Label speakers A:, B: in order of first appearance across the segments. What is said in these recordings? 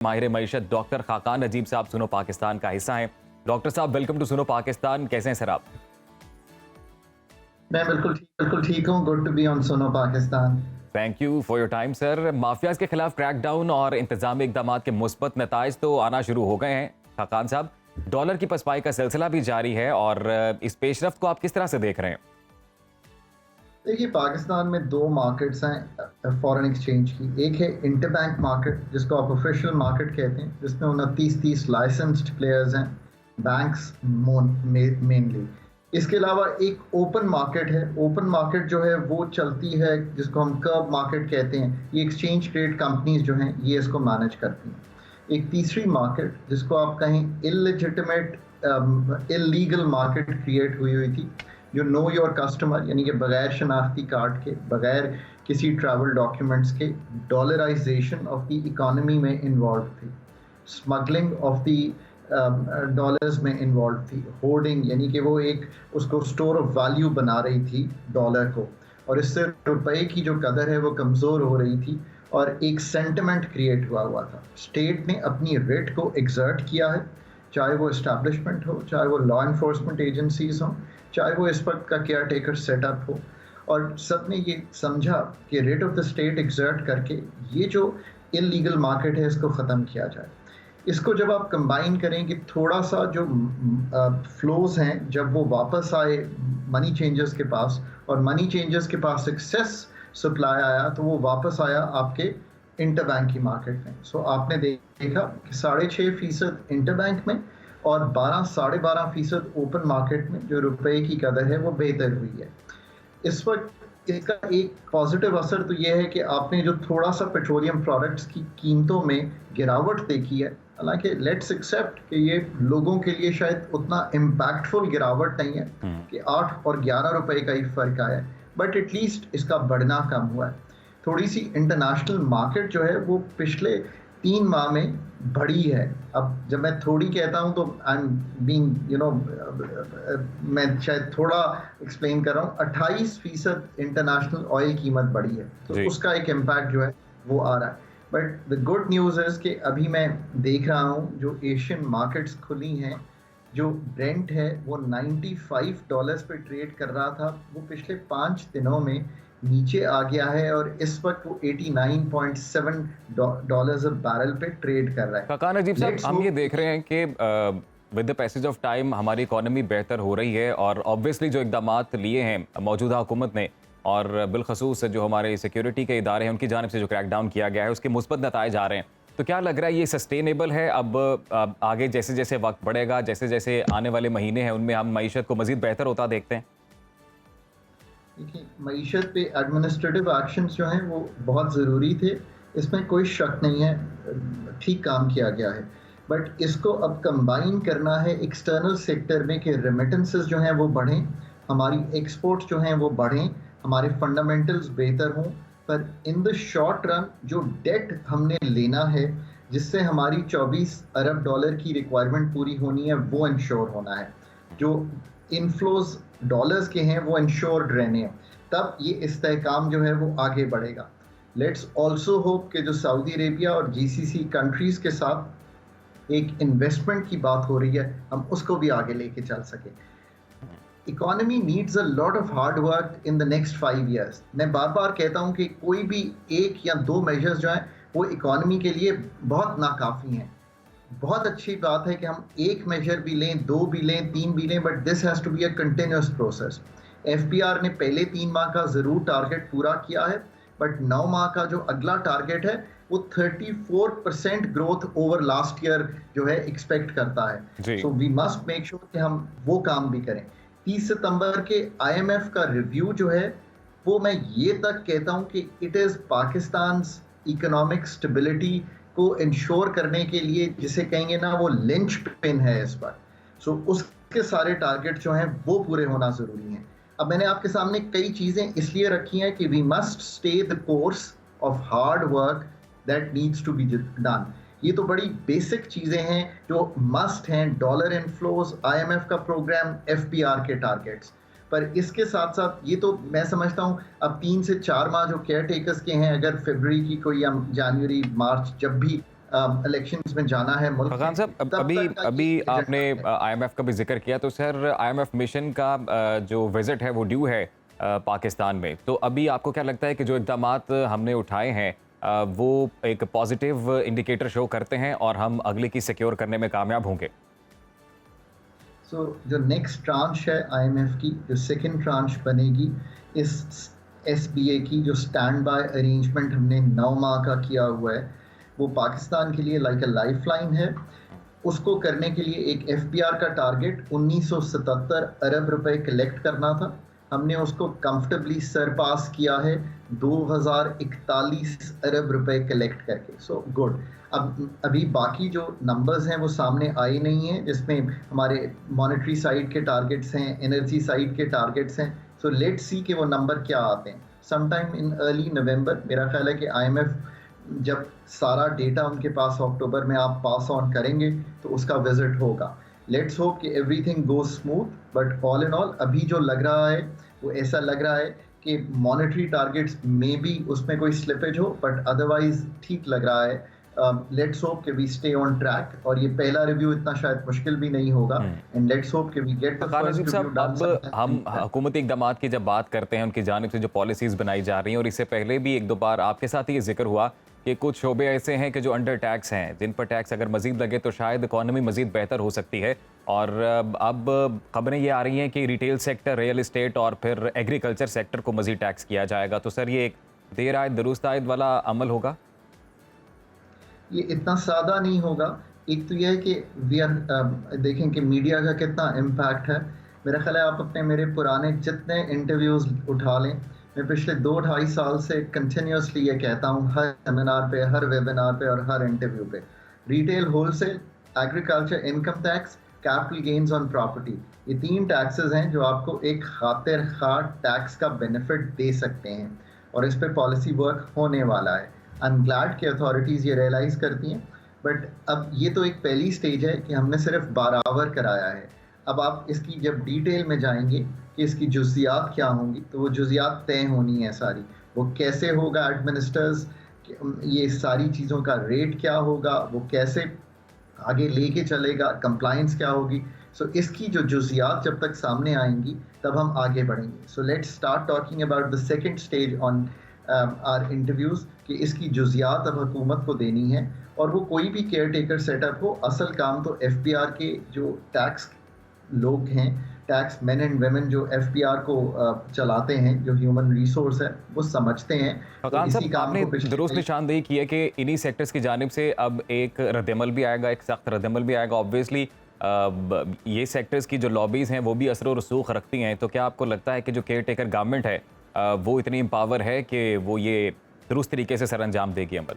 A: माहिर मईशत डॉक्टर खाकान नजीब साहब सुनो पाकिस्तान का हिस्सा हैं। डॉक्टर साहब वेलकम टू सुनो पाकिस्तान, कैसे हैं सर आप?
B: मैं बिल्कुल ठीक हूँ। गुड टू बी ऑन सुनो Pakistan.
A: Thank you for your time sir. Mafias के खिलाफ क्रैकडाउन और इंतजामी इकदाम के मुस्बत नताइज तो आना शुरू हो गए हैं। खाकान साहब, डॉलर की पसपाई का सिलसिला भी जारी है और इस पेशरफ्त को आप किस तरह से देख रहे हैं?
B: देखिए, पाकिस्तान में दो मार्केट्स हैं फॉरेन एक्सचेंज की। एक है इंटरबैंक मार्केट, जिसको आप ऑफिशियल मार्केट कहते हैं, जिसमें 29-30 लाइसेंस्ड प्लेयर्स हैं, बैंक्स मेनली। इसके अलावा एक ओपन मार्केट है। ओपन मार्केट जो है वो चलती है, जिसको हम कर्व मार्केट कहते हैं। ये एक्सचेंज ट्रेड कंपनीज जो हैं ये इसको मैनेज करती हैं। एक तीसरी मार्केट, जिसको आप कहें इललेजिटिमेट इलीगल मार्केट क्रिएट हुई थी, जो नो योर कस्टमर, यानी कि बगैर शनाख्ती कार्ड के, बगैर किसी ट्रैवल डॉक्यूमेंट्स के डॉलराइजेशन ऑफ द इकोनॉमी में इन्वॉल्व थी, स्मगलिंग ऑफ द डॉलर्स में इन्वॉल्व थी, होर्डिंग, यानी कि वो एक उसको स्टोर ऑफ वैल्यू बना रही थी डॉलर को, और इससे रुपए की जो कदर है वो कमज़ोर हो रही थी और एक सेंटिमेंट क्रिएट हुआ था। स्टेट ने अपनी रेट को एग्जर्ट किया है, चाहे वो इस्टेब्लिशमेंट हो, चाहे वो लॉ इन्फोर्समेंट एजेंसीज हों, चाहे वो इस वक्त का केयर टेकर सेटअप हो, और सब ने ये समझा कि rate of the state exert करके ये जो इलीगल मार्केट है इसको ख़त्म किया जाए। इसको जब आप कंबाइन करें कि थोड़ा सा जो फ्लोज हैं, जब वो वापस आए मनी चेंजर्स के पास, और मनी चेंजर्स के पास एक्सेस सप्लाई आया, तो वो वापस आया आपके इंटरबैंक की मार्केट में। सो आपने देखा कि 6.5% इंटरबैंक में और 12-12.5% ओपन मार्केट में जो रुपए की कदर है वो बेहतर हुई है। इस वक्त इसका एक पॉजिटिव असर तो ये है कि आपने जो थोड़ा सा पेट्रोलियम प्रोडक्ट्स की कीमतों में गिरावट देखी है, हालांकि लेट्स एक्सेप्ट कि ये लोगों के लिए शायद उतना इम्पैक्टफुल गिरावट नहीं है कि 8 और 11 रुपए का ही फर्क आया है, बट एटलीस्ट इसका बढ़ना कम हुआ है। थोड़ी सी इंटरनेशनल मार्केट जो है वो पिछले 3 माह में बढ़ी है। अब जब मैं थोड़ी कहता हूं तो आई एम बीइंग मैं शायद थोड़ा एक्सप्लेन कर रहा हूं। 28% इंटरनेशनल ऑयल कीमत बढ़ी है, तो उसका एक इम्पैक्ट जो है वो आ रहा है। But the good news is कि अभी मैं देख रहा हूं जो एशियन मार्केट्स खुली हैं, जो ब्रेंट है वो $95 पे ट्रेड कर रहा था, वो पिछले 5 दिनों में नीचे आ गया है और इस वक्त वो $89.7 बैरल पे ट्रेड कर रहा है।
A: खाकान नजीब साहब, हम ये देख रहे हैं कि with the passage of time हमारी इकोनॉमी बेहतर हो रही है और ऑब्वियसली जो इकदामात लिए हैं मौजूदा हुकूमत ने, और बिलखसूस जो हमारे सिक्योरिटी के इदारे हैं उनकी जानिब से जो क्रैकडाउन किया गया है उसके मुस्बत नताइज आ रहे हैं, तो क्या लग रहा है ये सस्टेनेबल है? अब आगे जैसे जैसे वक्त बढ़ेगा, जैसे जैसे आने वाले महीने हैं उनमें हम मईशत को मजीद बेहतर होता देखते हैं?
B: देखिए, मईशत पे एडमिनिस्ट्रेटिव एक्शंस जो हैं वो बहुत ज़रूरी थे, इसमें कोई शक नहीं है, ठीक काम किया गया है। बट इसको अब कंबाइन करना है एक्सटर्नल सेक्टर में कि रेमिटेंसेस जो हैं वो बढ़ें, हमारी एक्सपोर्ट्स जो हैं वो बढ़ें, हमारे फंडामेंटल्स बेहतर हों, पर इन द शॉर्ट रन जो डेट हमने लेना है जिससे हमारी 24 अरब डॉलर की रिक्वायरमेंट पूरी होनी है वो इंश्योर होना है। जो इनफ्लोज डॉलर्स के हैं वो इंश्योर्ड रहने हैं, तब ये इस्तेहकाम जो है वो आगे बढ़ेगा। लेट्स ऑल्सो होप कि जो सऊदी अरेबिया और जीसीसी कंट्रीज के साथ एक इन्वेस्टमेंट की बात हो रही है, हम उसको भी आगे लेके चल सके। Economy needs a lot of hard work in the next 5 years. मैं बार बार कहता हूँ कि कोई भी 1 या 2 मेजर्स जो हैं वो इकोनॉमी के लिए बहुत नाकाफ़ी हैं। बहुत अच्छी बात है कि हम 1 मेजर भी लें, 2 भी लें, 3 भी लें, but this has to be a continuous process. FBR ने पहले 3 माह का ज़रूर टारगेट पूरा किया है, बट 9 माह का जो अगला टारगेट है वो 34% ग्रोथ ओवर लास्ट ईयर जो है एक्सपेक्ट करता है। So we must make sure कि हम वो काम भी करें। 30 सितंबर के आईएमएफ का रिव्यू जो है वो मैं ये तक कहता हूँ कि it is Pakistan economic stability को इंश्योर करने के लिए, जिसे कहेंगे ना, वो लिंच पिन है इस पर। सो उसके सारे टारगेट जो हैं वो पूरे होना ज़रूरी हैं। अब मैंने आपके सामने कई चीज़ें इसलिए रखी हैं कि we must stay the course of hard work that needs to be done. ये तो बड़ी बेसिक चीज़ें हैं जो मस्ट हैं, डॉलर इनफ्लोज, आईएमएफ का प्रोग्राम, एफपीआर के टारगेट्स। पर इसके साथ साथ ये तो मैं समझता हूँ अब 3 से 4 माह जो केयर टेकर्स के हैं, अगर फरवरी की कोई या जनवरी मार्च जब भी इलेक्शंस में जाना है मुल्क
A: फरहान
B: ने,
A: साहब,
B: तब
A: अभी
B: तक का
A: अभी
B: ये
A: आपने
B: एजेंडा है।
A: आईएमएफ का भी जिक्र किया, तो सर आईएमएफ मिशन का जो विजिट है वो ड्यू है पाकिस्तान में, तो अभी आपको क्या लगता है कि जो इक़दामात हमने उठाए हैं वो एक पॉजिटिव इंडिकेटर शो करते हैं और हम अगले की सिक्योर करने में कामयाब होंगे?
B: सो जो नेक्स्ट ट्रांच है आईएमएफ की, जो सेकंड ट्रांच बनेगी इस एसबीए की, जो स्टैंड बाय अरेंजमेंट हमने 9 माह का किया हुआ है, वो पाकिस्तान के लिए लाइक अ लाइफलाइन है। उसको करने के लिए एक एफबीआर का टारगेट 1977 अरब रुपए कलेक्ट करना था। हमने उसको कंफर्टेबली सरपास किया है 2041 अरब रुपए कलेक्ट करके। So good. अब अभी बाकी जो नंबर्स हैं वो सामने आए नहीं हैं, जिसमें हमारे मॉनेटरी साइड के टारगेट्स हैं, एनर्जी साइड के टारगेट्स हैं। सो लेट्स सी कि वो नंबर क्या आते हैं। समटाइम इन अर्ली नवंबर मेरा ख्याल है कि आईएमएफ जब सारा डेटा उनके पास अक्टूबर में आप पास ऑन करेंगे तो उसका विजिट होगा। लेट्स होप कि everything goes smooth, but all in all अभी जो लग रहा है वो ऐसा लग रहा है कि मॉनेटरी टारगेट्स में भी उसमें कोई स्लिपेज हो, बट अदरवाइज ठीक लग रहा है। लेट्स होप कि वी स्टे ऑन ट्रैक, और ये पहला रिव्यू इतना शायद मुश्किल भी नहीं होगा, एंड लेट्स होप कि वी गेट द
A: फरहान
B: फर्स्ट
A: अजीब
B: रिव्यू
A: साहब,
B: डन।
A: अब हम हुकूमती इक़दामात की जब बात करते हैं, उनकी जानिब से जो पॉलिसीज़ बनाई जा रही हैं, और इससे पहले भी एक दो बार आपके साथ ये जिक्र हुआ कि कुछ शोबे ऐसे हैं कि जो अंडर टैक्स हैं, जिन पर टैक्स अगर मजीद लगे तो शायद इकॉनमी मजीद बेहतर हो सकती है। और अब खबरें ये आ रही हैं कि रिटेल सेक्टर, रियल इस्टेट और फिर एग्रीकल्चर सेक्टर को मजीद टैक्स किया जाएगा। तो सर ये एक देर आयद दुरुस्त आयद वाला अमल होगा?
B: ये इतना सादा नहीं होगा। एक तो यह है कि वी आर देखें कि मीडिया का कितना इम्पैक्ट है। मेरा ख्याल है आप अपने मेरे पुराने जितने इंटरव्यूज़ उठा लें, मैं पिछले 2-2.5 साल से कंटिन्यूसली ये कहता हूँ, हर सेमिनार पे, हर वेबिनार पे और हर इंटरव्यू पे, retail, wholesale, agriculture income tax, capital gains on property, ये 3 टैक्सेस हैं जो आपको एक खातिर खा टैक्स का बेनिफिट दे सकते हैं, और इस पर पॉलिसी वर्क होने वाला है। आई एम ग्लैड कि अथॉरिटीज़ ये रियलाइज़ करती हैं, बट अब ये तो एक पहली स्टेज है कि हमने सिर्फ बारावर कराया है। अब आप इसकी जब डिटेल में जाएंगे कि इसकी जुज़ियात क्या होंगी, तो वो जुज़ियात तय होनी है सारी। वो कैसे होगा एडमिनिस्टर्स, ये सारी चीज़ों का रेट क्या होगा, वो कैसे आगे लेके चलेगा, कंप्लायंस क्या होगी। सो इसकी जो जुज़ियात जब तक सामने आएंगी तब हम आगे बढ़ेंगे। So let's start talking about the second stage on our interviews, कि इसकी जुज़ियात अब हुकूमत को देनी है, और वो कोई भी केयर टेकर सेटअप हो, असल काम तो एफबीआर के जो टैक्स लोग हैं, टैक्स मैन एंड वेमेन जो एफबीआर को चलाते हैं, जो ह्यूमन रिसोर्स है, वो समझते हैं। तो
A: फरहान
B: इसी
A: साहब,
B: काम
A: आपने
B: को पिछले
A: दुरुस्त निशानदेही की है कि इन्हीं सेक्टर्स की जानिब से अब एक रद्दमल भी आएगा, एक सख्त रद्दमल भी आएगा। ऑब्वियसली ये सेक्टर्स की जो लॉबीज़ हैं वो भी असर और रसूख रखती हैं। तो क्या आपको लगता है कि जो केयर टेकर गवर्नमेंट है वो इतनी एम्पावर है कि वो ये दुरुस्त तरीके से सर अंजाम देगी अमल?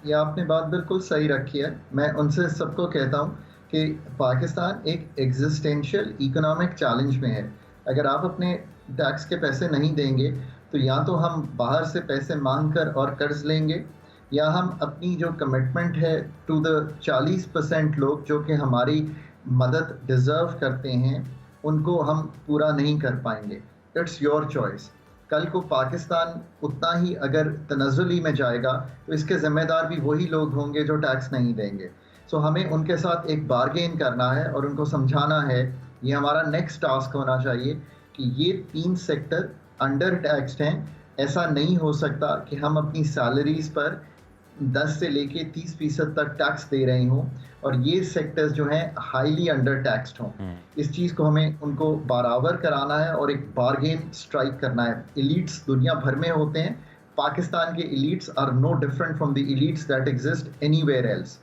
B: ये आपने बात बिल्कुल सही रखी है। मैं उनसे सबको कहता हूँ कि पाकिस्तान एक एग्जिस्टेंशियल इकोनॉमिक चैलेंज में है। अगर आप अपने टैक्स के पैसे नहीं देंगे तो या तो हम बाहर से पैसे मांग कर और कर्ज लेंगे, या हम अपनी जो कमिटमेंट है टू द 40% लोग जो कि हमारी मदद डिज़र्व करते हैं, उनको हम पूरा नहीं कर पाएंगे। It's your choice. कल को पाकिस्तान उतना ही अगर तनज़्ज़ुली में जाएगा तो इसके ज़िम्मेदार भी वही लोग होंगे जो टैक्स नहीं देंगे। सो हमें उनके साथ एक बार्गेन करना है और उनको समझाना है, ये हमारा नेक्स्ट टास्क होना चाहिए कि ये 3 सेक्टर अंडर टैक्सड हैं। ऐसा नहीं हो सकता कि हम अपनी सैलरीज़ पर 10 से लेके 30% तक टैक्स दे रहे हों और ये सेक्टर्स जो हैं हाईली अंडर टैक्सड हों। इस चीज़ को हमें उनको बराबर कराना है और एक बार्गेन स्ट्राइक करना है। एलीट्स दुनिया भर में होते हैं, पाकिस्तान के elites are no different from the elites that exist anywhere else.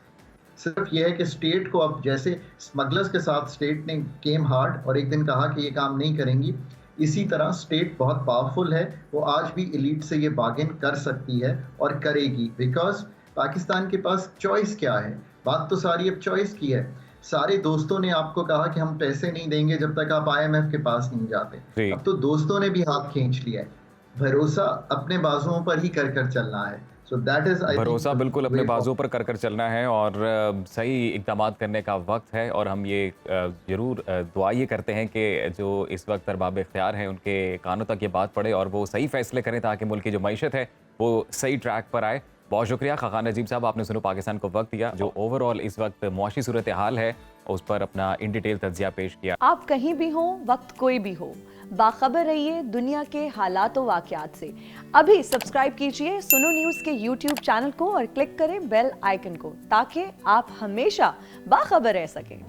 B: सिर्फ यह है कि स्टेट को, अब जैसे स्मगलर्स के साथ स्टेट ने केम हार्ड और एक दिन कहा कि ये काम नहीं करेंगी, इसी तरह स्टेट बहुत पावरफुल है, वो आज भी एलीट से ये बार्गेन कर सकती है और करेगी, बिकॉज पाकिस्तान के पास चॉइस क्या है। बात तो सारी अब चॉइस की है। सारे दोस्तों ने आपको कहा कि हम पैसे नहीं देंगे जब तक आप आईएमएफ के पास नहीं जाते। अब तो दोस्तों ने भी हाथ खींच लिया है। भरोसा अपने बाजुओं पर ही कर चलना है। So that is, I
A: भरोसा
B: think,
A: बिल्कुल अपने बाजू पर कर चलना है और सही इक़दामात करने का वक्त है। और हम ये ज़रूर दुआ ये करते हैं कि जो इस वक्त अरबाब इख्तियार हैं उनके कानों तक ये बात पड़े और वो सही फ़ैसले करें ताकि मुल्क की जो मईशत है वो सही ट्रैक पर आए। बहुत शुक्रिया खाकान नजीब साहब, आपने सुनो पाकिस्तान को वक्त दिया, जो ओवरऑल इस वक्त मुआशी सूरत हाल है उस पर अपना इन डिटेल तज्जिया पेश किया।
C: आप कहीं भी हो, वक्त कोई भी हो, बाखबर रहिए दुनिया के हालात व वाक़यात से। अभी सब्सक्राइब कीजिए सुनो न्यूज़ के YouTube चैनल को और क्लिक करें बेल आइकन को, ताकि आप हमेशा बाखबर रह सकें।